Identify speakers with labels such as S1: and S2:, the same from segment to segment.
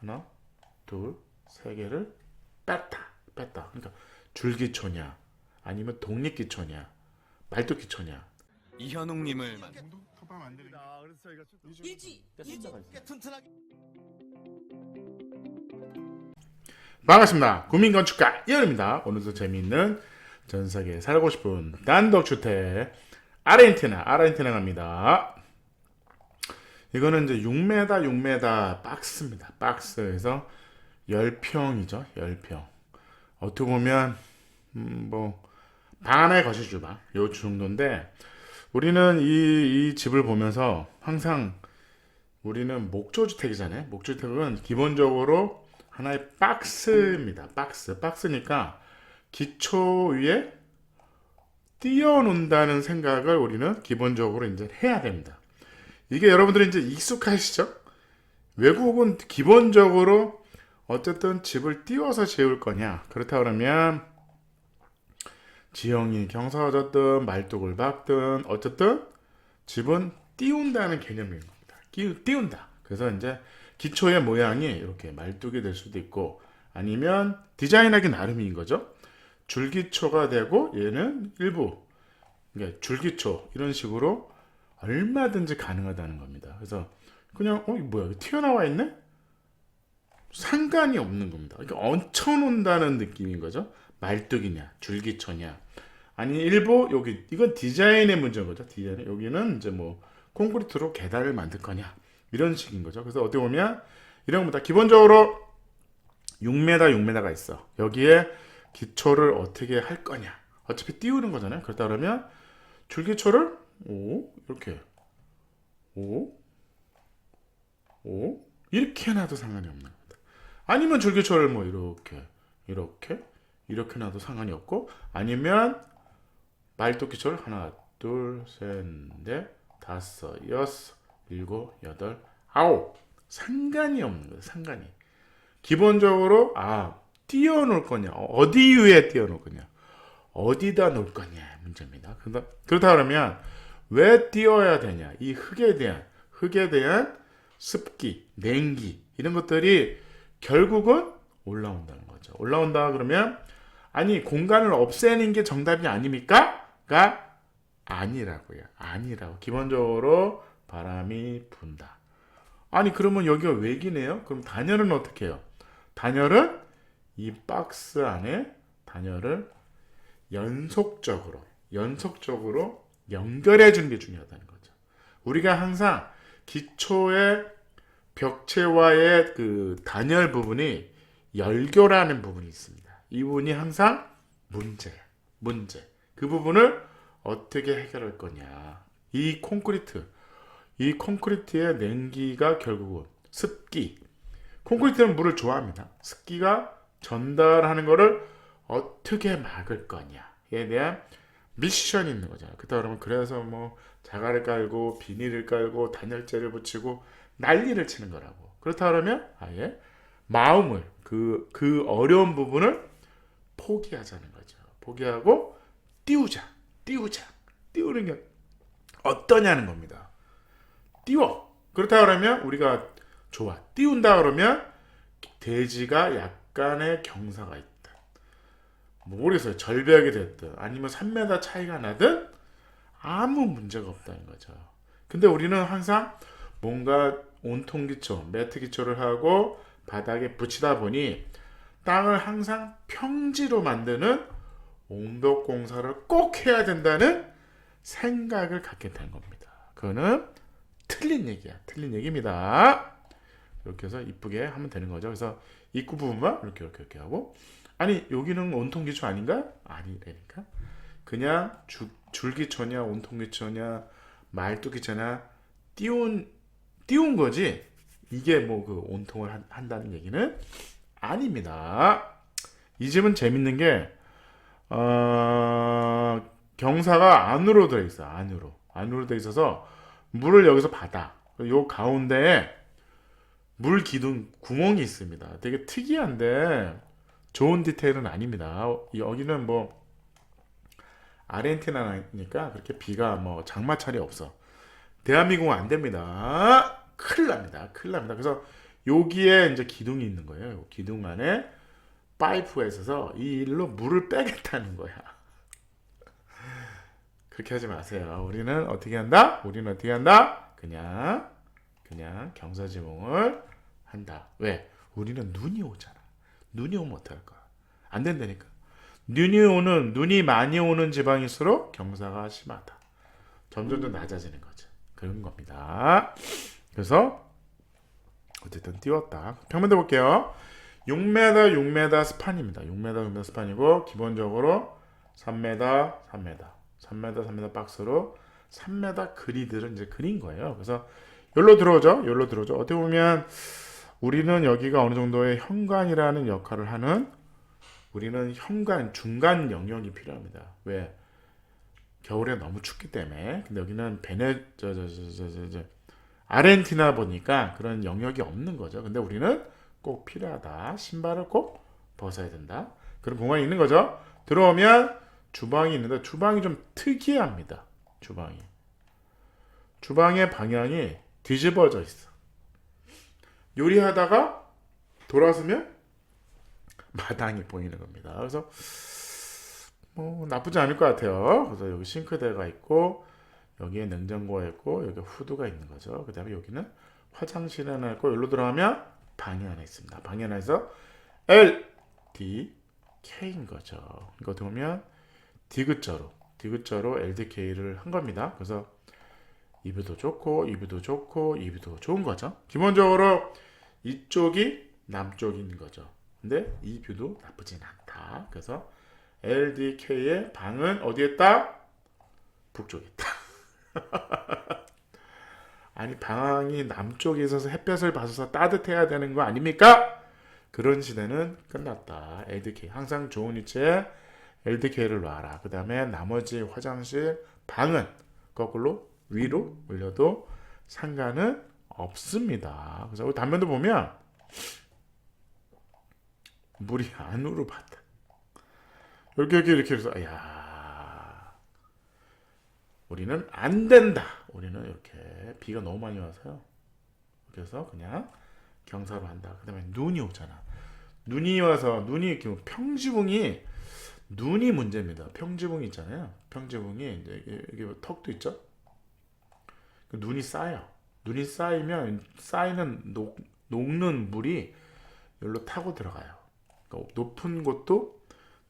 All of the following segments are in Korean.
S1: 하나, 둘, 세 개를 뺐다. 그러니까 줄기초냐, 아니면 독립기초냐, 말뚝기초냐.
S2: 이현웅님을
S3: 컵하면 안 되는 게. 그래서 저희가
S2: 튼튼하게
S1: 반갑습니다. 국민건축가 이현입니다. 오늘도 재미있는 전세계에 살고 싶은 단독주택 아르헨티나 갑니다. 이거는 이제 6m 박스입니다. 박스에서 10평이죠. 10평. 어떻게 보면 뭐 방 하나에 거실 주방 요 정도인데, 우리는 이 집을 보면서 항상 우리는 목조주택이잖아요. 목조주택은 기본적으로 하나의 박스입니다. 박스니까 기초 위에 띄워놓는다는 생각을 우리는 기본적으로 이제 해야 됩니다. 이게 여러분들이 이제 익숙하시죠? 외국은 기본적으로 어쨌든 집을 띄워서 지을 거냐, 그렇다 그러면 지형이 경사졌든 말뚝을 박든 어쨌든 집은 띄운다는 개념인 겁니다. 띄운다. 그래서 이제 기초의 모양이 이렇게 말뚝이 될 수도 있고, 아니면 디자인하기 나름인 거죠. 줄기초가 되고 얘는 일부, 그러니까 줄기초 이런 식으로 얼마든지 가능하다는 겁니다. 그래서 그냥 이거 뭐야, 이거 튀어나와 있네? 상관이 없는 겁니다. 그러니까 얹혀놓는다는 느낌인 거죠. 말뚝이냐, 줄기초냐, 아니 일부 여기 이건 디자인의 문제인 거죠. 디자인 여기는 이제 뭐 콘크리트로 계단을 만들 거냐, 이런 식인 거죠. 그래서 어떻게 보면 이런 겁니다. 기본적으로 6m가 있어. 여기에 기초를 어떻게 할 거냐. 어차피 띄우는 거잖아요. 그렇다 그러면 줄기초를 이렇게 이렇게 해놔도 상관이 없는 겁니다. 아니면 줄기초를 뭐 이렇게 놔도 상관이 없고, 아니면 말뚝기초를 하나, 둘, 셋, 넷, 다섯, 여섯, 일곱, 여덟, 아홉, 상관이 없는 거예요. 상관이. 기본적으로 띄워놓을 거냐, 어디 위에 띄워놓을 거냐, 어디다 놓을 거냐 문제입니다. 그렇다 그러면 왜 띄워야 되냐, 이 흙에 대한 습기, 냉기 이런 것들이 결국은 올라온다는 거죠. 올라온다 그러면 아니 공간을 없애는 게 정답이 아닙니까? 가 아니라고요. 아니라고. 기본적으로 바람이 분다. 아니 그러면 여기가 외기네요? 그럼 단열은 어떻게 해요? 단열은 이 박스 안에 단열을 연속적으로 연결해 주는 게 중요하다는 거죠. 우리가 항상 기초의 벽체와의 그 단열 부분이 열교라는 부분이 있습니다. 이 부분이 항상 문제. 그 부분을 어떻게 해결할 거냐. 이 콘크리트의 냉기가 결국은 습기. 콘크리트는 물을 좋아합니다. 습기가 전달하는 거를 어떻게 막을 거냐에 대한 미션이 있는 거잖아요. 그래서 뭐 자갈을 깔고 비닐을 깔고 단열재를 붙이고 난리를 치는 거라고. 그렇다 그러면 아예 마음을 그 어려운 부분을 포기하자는 거죠. 포기하고 띄우는 게 어떠냐는 겁니다. 띄워. 그렇다 그러면 우리가 좋아. 띄운다 그러면 대지가 약간의 경사가 있다. 모르겠어요. 절벽이 됐든 아니면 3m 차이가 나든 아무 문제가 없다는 거죠. 근데 우리는 항상 뭔가 온통 기초, 매트 기초를 하고 바닥에 붙이다 보니 땅을 항상 평지로 만드는 옹벽 공사를 꼭 해야 된다는 생각을 갖게 된 겁니다. 그거는 틀린 얘기입니다. 이렇게 해서 이쁘게 하면 되는 거죠. 그래서 입구 부분만 이렇게 하고, 아니 여기는 온통 기초 아닌가? 아니라니까. 그냥 줄기초냐, 온통 기초냐, 말뚝 기초냐 띄운 거지. 이게 뭐 그 온통을 한다는 얘기는 아닙니다. 이 집은 재밌는 게 경사가 안으로 들어 있어. 안으로 들어 있어서 물을 여기서 받아. 요 가운데에 물 기둥 구멍이 있습니다. 되게 특이한데 좋은 디테일은 아닙니다. 여기는 뭐 아르헨티나니까 그렇게 비가 뭐 장마철이 없어. 대한민국은 안 됩니다. 큰일 납니다. 그래서 여기에 이제 기둥이 있는 거예요. 요 기둥 안에 파이프가 있어서 이 일로 물을 빼겠다는 거야. 그렇게 하지 마세요. 우리는 어떻게 한다? 그냥 경사지붕을 한다. 왜? 우리는 눈이 오잖아. 눈이 오면 어떡할 거야? 안 된다니까. 눈이 많이 오는 지방일수록 경사가 심하다. 점점 더 낮아지는 거죠. 그런 겁니다. 그래서 어쨌든 띄웠다. 평면도 볼게요. 6m 스판입니다. 6m 스판이고 기본적으로 3m 박스로 3m 그리드를 이제 그린 거예요. 그래서 여기로 들어오죠. 어떻게 보면 우리는 여기가 어느 정도의 현관이라는 역할을 하는 우리는 현관 중간 영역이 필요합니다. 왜? 겨울에 너무 춥기 때문에. 근데 여기는 아르헨티나 보니까 그런 영역이 없는 거죠. 근데 우리는 꼭 필요하다. 신발을 꼭 벗어야 된다. 그런 공간이 있는 거죠. 들어오면 주방이 있는데 주방이 좀 특이합니다. 주방의 방향이 뒤집어져 있어. 요리하다가 돌아서면 마당이 보이는 겁니다. 그래서 뭐 나쁘지 않을 것 같아요. 그래서 여기 싱크대가 있고 여기에 냉장고가 있고 여기 후드가 있는 거죠. 그 다음에 여기는 화장실 하나 있고 여기로 들어가면 방이 하나 있습니다. 방이 하나에서 LDK인 거죠. 이거 보면 디귿자로 LDK를 한 겁니다. 그래서 이뷰도 좋고 이뷰도 좋은 거죠. 기본적으로 이쪽이 남쪽인 거죠. 근데 이 뷰도 나쁘진 않다. 그래서 LDK의 방은 어디에 있다? 북쪽에 있다. 아니 방이 남쪽에 있어서 햇볕을 받아서 따뜻해야 되는 거 아닙니까? 그런 시대는 끝났다. LDK 항상 좋은 위치에 LDK를 놔라. 그 다음에 나머지 화장실 방은 거꾸로 위로 올려도 상관은 없습니다. 그래서 우리 단면도 보면 물이 안으로 받다. 이렇게 해서 야 우리는 안 된다. 우리는 이렇게 비가 너무 많이 와서요. 그래서 그냥 경사로 한다. 그 다음에 눈이 오잖아. 눈이 와서 눈이 평지붕이 눈이 문제입니다. 평지붕이 있잖아요. 평지붕이 이제 이게 턱도 있죠. 눈이 쌓여. 눈이 쌓이면 쌓이는 녹는 물이 여기로 타고 들어가요. 그러니까 높은 곳도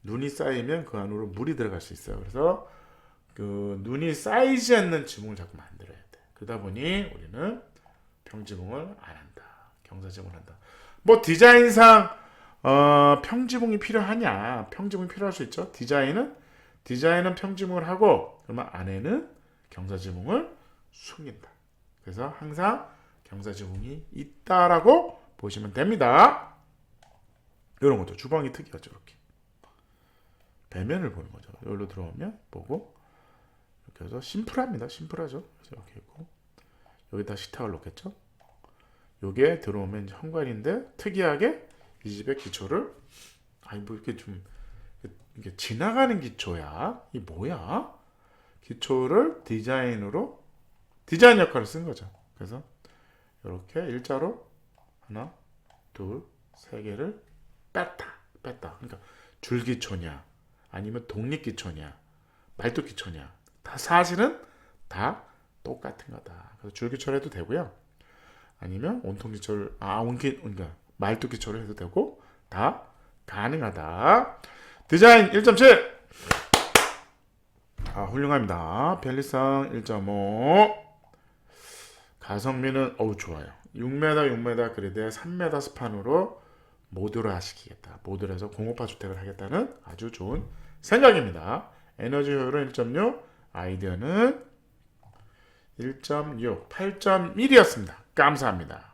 S1: 눈이 쌓이면 그 안으로 물이 들어갈 수 있어요. 그래서 그 눈이 쌓이지 않는 지붕을 자꾸 만들어야 돼. 그러다 보니 우리는 평지붕을 안 한다. 경사지붕을 한다. 뭐 디자인상 평지붕이 필요하냐? 평지붕이 필요할 수 있죠. 디자인은 평지붕을 하고 그러면 안에는 경사지붕을 숨긴다. 그래서 항상 경사지붕이 있다라고 보시면 됩니다. 이런 것도 주방이 특이하죠. 이렇게 배면을 보는 거죠. 여기로 들어오면 보고 이렇게 해서 심플하죠. 그래서 이렇게 있고 여기다 식탁을 놓겠죠. 요게 들어오면 이제 현관인데 특이하게 이 집의 기초를 뭐 이렇게 좀 이게 지나가는 기초야. 이 뭐야? 기초를 디자인 역할을 쓴 거죠. 그래서 이렇게 일자로 하나, 둘, 세 개를 뺐다. 그러니까 줄기초냐, 아니면 독립기초냐, 말뚝기초냐, 다 사실은 다 똑같은 거다. 그래서 줄기초를 해도 되고요. 아니면 온통기초를 그러니까 말뚝기초를 해도 되고 다 가능하다. 디자인 1.7. 훌륭합니다. 편리성 1.5. 가성비는 좋아요. 6m 그리드에 3m 스판으로 모듈화 시키겠다. 모듈해서 공업화 주택을 하겠다는 아주 좋은 생각입니다. 에너지 효율은 1.6, 아이디어는 1.6, 8.1이었습니다. 감사합니다.